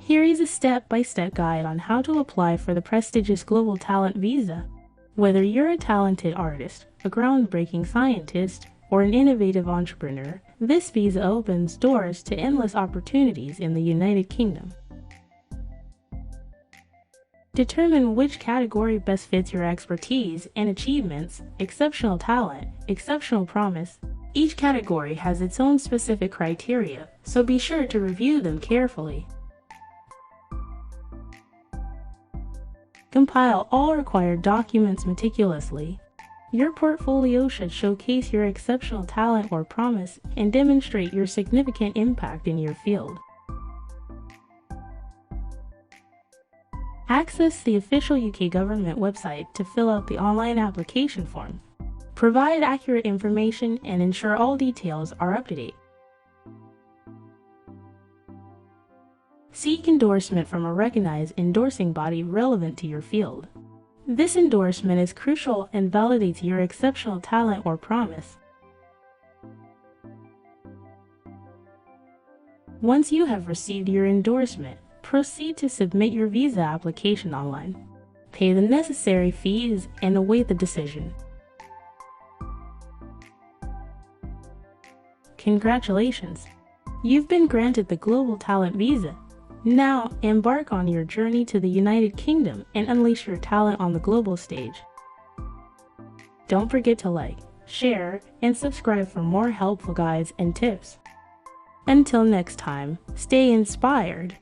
Here is a step-by-step guide on how to apply for the prestigious Global Talent Visa. Whether you're a talented artist, a groundbreaking scientist, or an innovative entrepreneur, this visa opens doors to endless opportunities in the United Kingdom. Determine which category best fits your expertise and achievements: exceptional talent, exceptional promise. Each category has its own specific criteria, so be sure to review them carefully. Compile all required documents meticulously. Your portfolio should showcase your exceptional talent or promise and demonstrate your significant impact in your field. Access the official UK government website to fill out the online application form. Provide accurate information and ensure all details are up to date. Seek endorsement from a recognized endorsing body relevant to your field. This endorsement is crucial and validates your exceptional talent or promise. Once you have received your endorsement, proceed to submit your visa application online. Pay the necessary fees and await the decision. Congratulations! You've been granted the Global Talent Visa. Now, embark on your journey to the United Kingdom and unleash your talent on the global stage. Don't forget to like, share, and subscribe for more helpful guides and tips. Until next time, stay inspired.